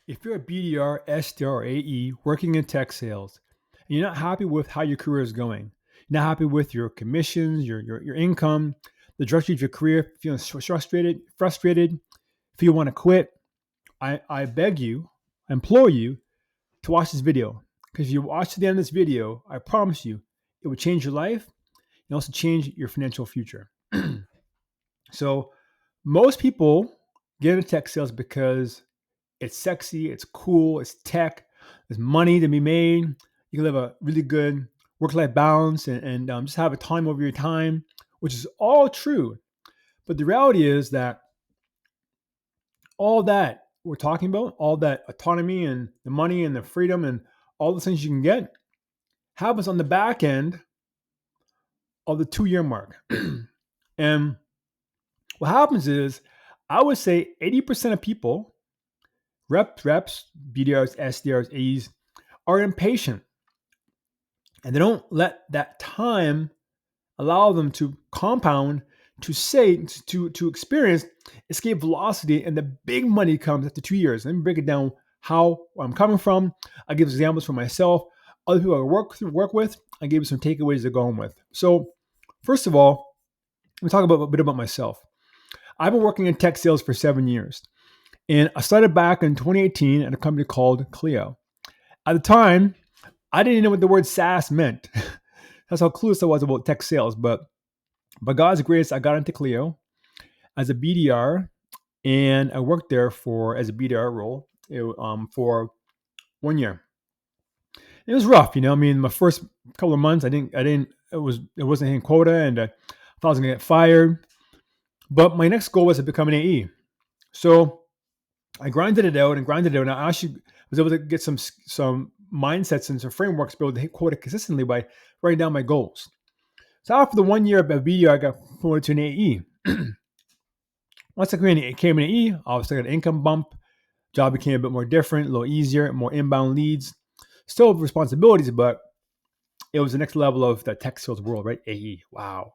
If you're a BDR, SDR, or AE working in tech sales, and you're not happy with how your career is going, you're not happy with your commissions, your income, the direction of your career, feeling frustrated, if you want to quit, I beg you, I implore you to watch this video. Because if you watch to the end of this video, I promise you, it will change your life and also change your financial future. So most people get into tech sales because it's sexy, it's cool, it's tech, there's money to be made. You can live a really good work-life balance and just have a time over your time, which is all true. But the reality is that all that we're talking about, all that autonomy and the money and the freedom and all the things you can get happens on the back end of the 2 year mark. And what happens is, I would say 80% of people, reps, BDRs, SDRs, A's, are impatient and they don't let that time allow them to compound, to experience escape velocity, and the big money comes after 2 years. Let me break it down how where I'm coming from. I give examples for myself, other people I work with. I gave you some takeaways to go home with. So, first of all, let me talk about a bit about myself. I've been working in tech sales for 7 years, and I started back in 2018 at a company called Clio. At the time, I didn't know what the word SaaS meant. That's how clueless I was about tech sales. But by God's grace, I got into Clio as a BDR, and I worked there as a BDR role for 1 year. It was rough, I mean, my first couple of months, it wasn't hitting quota, and I thought I was gonna get fired. But my next goal was to become an AE. So I grinded it out, and I actually was able to get some mindsets and some frameworks to be able to hit quota consistently by writing down my goals. So after the 1 year of BDR, I got promoted to an AE. Once I came in AE, obviously I got an income bump. Job became a bit more different, a little easier, more inbound leads. Still have responsibilities, but it was the next level of the tech sales world, right? AE, wow.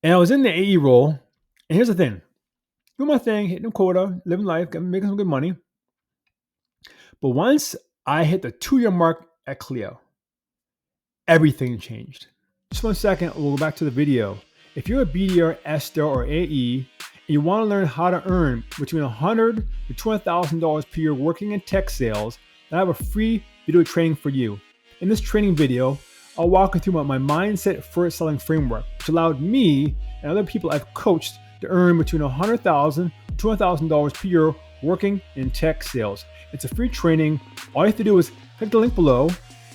And I was in the AE role, and here's the thing. Doing my thing, hitting a quota, living life, making some good money. But once I hit the 2 year mark at Clio, everything changed. Just 1 second, we'll go back to the video. If you're a BDR, SDR, or AE, and you want to learn how to earn between $100,000 to $200,000 per year working in tech sales, then I have a free video training for you. In this training video, I'll walk you through my mindset first selling framework, which allowed me and other people I've coached to earn between $100,000 to $200,000 per year working in tech sales. It's a free training. All you have to do is click the link below,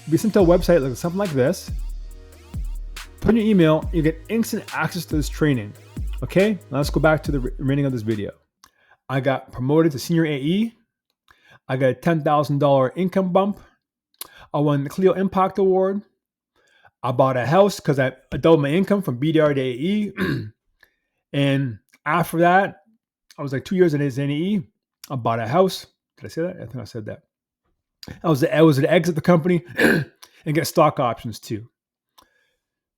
be sent to a website like something like this. Put in your email, you get instant access to this training. Okay, now let's go back to the remaining of this video. I got promoted to senior AE. I got a $10,000 income bump. I won the Clio Impact Award. I bought a house because I doubled my income from BDR to AE. And after that, I was like 2 years in as an AE. I bought a house. Did I say that? I think I said that. I was to exit the company and get stock options too.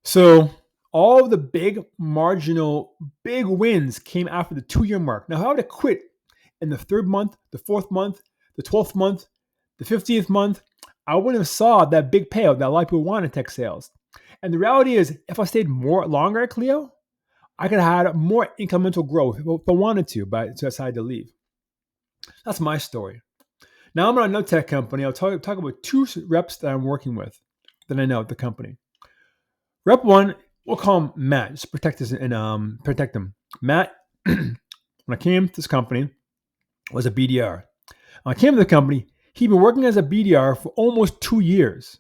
So all of the big marginal, big wins came after the 2 year mark. Now, if I would have quit in the 3rd month, the 4th month, the 12th month, the 15th month, I wouldn't have saw that big payout that a lot of people want in tech sales. And the reality is, if I stayed longer at Clio, I could have had more incremental growth if I wanted to, but I decided to leave. That's my story. Now I'm at another tech company. I'll talk about 2 reps that I'm working with that I know at the company. Rep 1, we'll call him Matt, just protect him. Matt, when I came to this company, was a BDR. When I came to the company, he'd been working as a BDR for almost 2 years.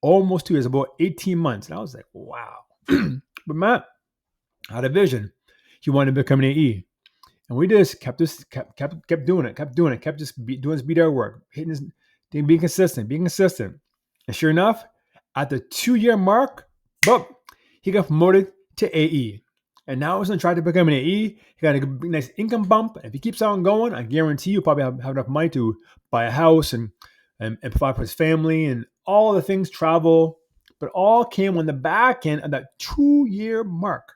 About 18 months. And I was like, wow. But Matt had a vision. He wanted to become an AE. And we just kept doing it, kept just doing his BDR work, being consistent. And sure enough, at the 2 year mark, he got promoted to AE. And now he's going to try to become an AE. He got a nice income bump. And if he keeps on going, I guarantee you probably have enough money to buy a house and provide for his family and all the things, travel. But all came on the back end of that 2 year mark.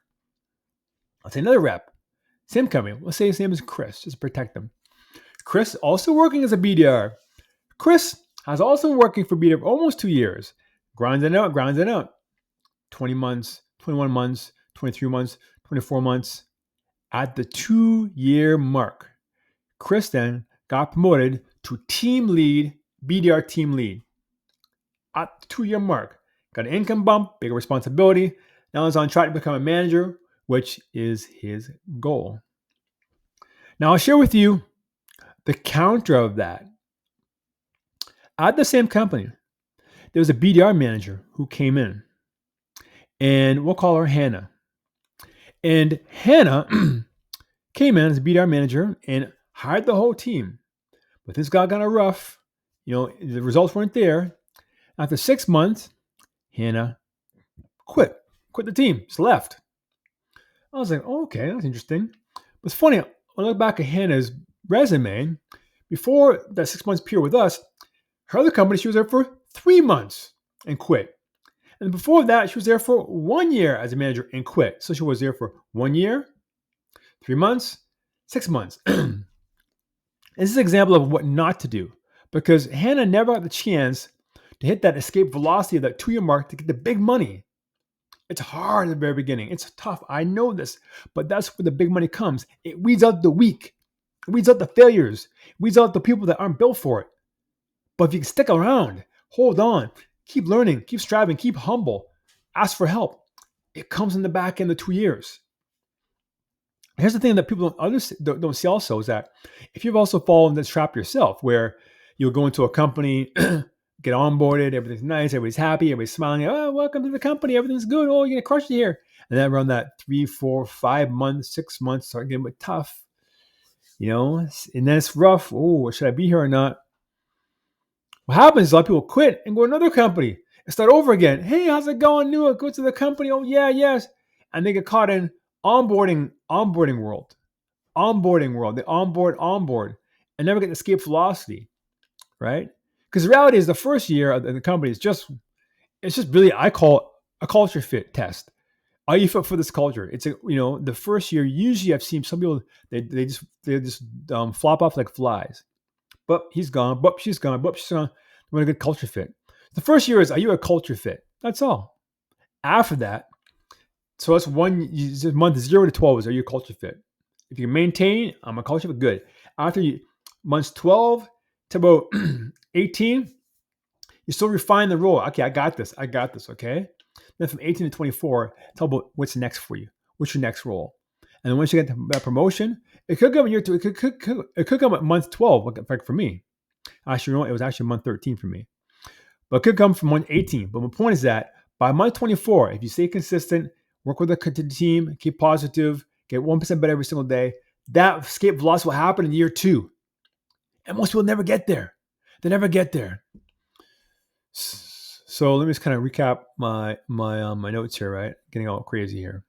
I'll say another rep. Same company. Let's say his name is Chris, just to protect him. Chris also working as a BDR. Chris has also been working for BDR for almost 2 years. Grinding out. 20 months, 21 months, 23 months, 24 months. At the 2-year mark, Chris then got promoted to team lead, BDR team lead. At the 2-year mark, got an income bump, bigger responsibility. Now he's on track to become a manager, which is his goal. Now I'll share with you the counter of that. At the same company, there was a BDR manager who came in, and we'll call her Hannah. And Hannah came in as a BDR manager and hired the whole team. But this got kind of rough. The results weren't there. After 6 months, Hannah quit the team, just left. I was like, oh, okay, that's interesting. But it's funny, when I look back at Hannah's resume, before that 6 months period with us, her other company, she was there for 3 months and quit. And before that, she was there for 1 year as a manager and quit. So she was there for 1 year, 3 months, 6 months. This is an example of what not to do, because Hannah never got the chance to hit that escape velocity of that 2-year mark to get the big money. It's hard at the very beginning. It's tough. I know this, but that's where the big money comes. It weeds out the weak. It weeds out the failures. It weeds out the people that aren't built for it. But if you can stick around, hold on, keep learning, keep striving, keep humble, ask for help, it comes in the back end of 2 years. Here's the thing that people don't see also, is that if you've also fallen in this trap yourself, where you'll go into a company, get onboarded, everything's nice, everybody's happy, everybody's smiling, oh, welcome to the company, everything's good, oh, you're going to crush it here. And then around that 3, 4, 5 months, 6 months, start getting a bit tough, and then it's rough. Oh, should I be here or not? What happens is a lot of people quit and go to another company and start over again. Hey, how's it going? New, go to the company. Oh, yeah, yes. And they get caught in onboarding world. They onboard, and never get the escape velocity, right? Because the reality is the first year of the company is just really, I call it a culture fit test. Are you fit for this culture? It's the first year, usually I've seen some people, they just flop off like flies. But he's gone, but she's gone, but she's gone. We're a good culture fit. The first year is, are you a culture fit? That's all. After that, so that's month 0 to 12 is, are you a culture fit? If you can maintain, I'm a culture fit, good. After months 12 to about 18, you still refine the role. Okay, I got this, okay? Then from 18 to 24, tell about what's next for you. What's your next role? And then once you get that promotion, it could come in year 2. It could come at month 12. In fact, for me, it was actually month 13 for me. But it could come from month 18. But my point is that by month 24, if you stay consistent, work with the team, keep positive, get 1% better every single day, that escape velocity will happen in year 2. And most people never get there. They never get there. So let me just kind of recap my notes here, right? Getting all crazy here.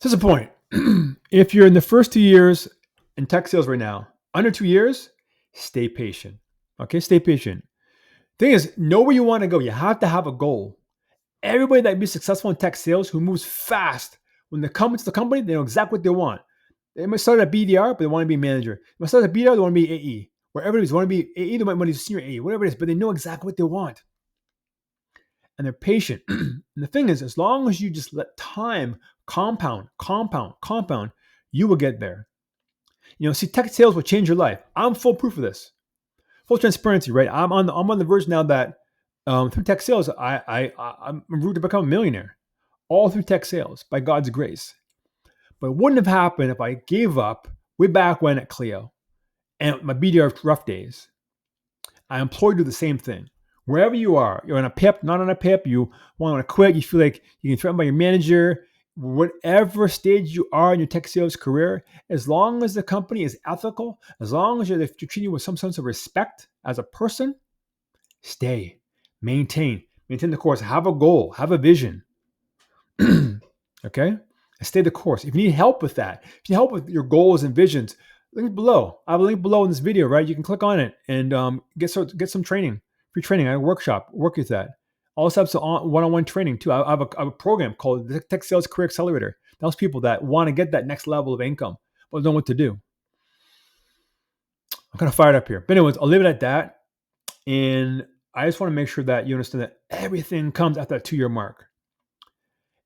This is the point. If you're in the first 2 years in tech sales right now, under 2 years, stay patient. Okay, stay patient. Thing is, know where you want to go. You have to have a goal. Everybody that be successful in tech sales who moves fast, when they come into the company, they know exactly what they want. They might start at BDR, but they want to be a manager. They might start at BDR, they want to be AE. Wherever it is, they want to be AE, they might want to be senior AE, whatever it is, but they know exactly what they want. And they're patient. And the thing is, as long as you just let time compound, you will get there. See, tech sales will change your life. I'm full proof of this. Full transparency, right? I'm on the verge now that through tech sales, I'm route to become a millionaire, all through tech sales by God's grace. But it wouldn't have happened if I gave up way back when at Clio and my BDR rough days. I employ you to do the same thing. Wherever you are, you're on a PIP, not on a PIP, you want to quit, you feel like you can threaten by your manager, whatever stage you are in your tech sales career, as long as the company is ethical, as long as they're treating you with some sense of respect as a person, stay, maintain the course, have a goal, have a vision. Okay? Stay the course. If you need help with that, if you need help with your goals and visions, link below. I have a link below in this video, right? You can click on it and get some training, free training. I have a workshop, work with that. I also have some one-on-one training too. I have a program called the Tech Sales Career Accelerator. Those people that want to get that next level of income. or don't know what to do. I'm kind of fired up here. But anyways, I'll leave it at that. And I just want to make sure that you understand that everything comes at that 2-year mark.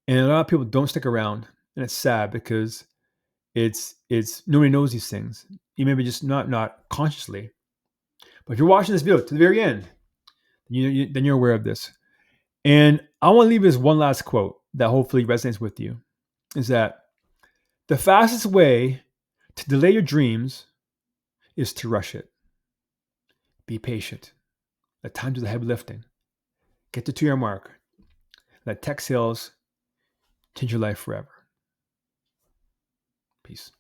And a lot of people don't stick around. And it's sad because it's nobody knows these things. You maybe just not consciously. But if you're watching this video to the very end, then you're aware of this. And I want to leave this one last quote that hopefully resonates with you, is that the fastest way to delay your dreams is to rush it. Be patient. Let time do the heavy lifting. Get to 2-year mark. Let tech sales change your life forever. Peace.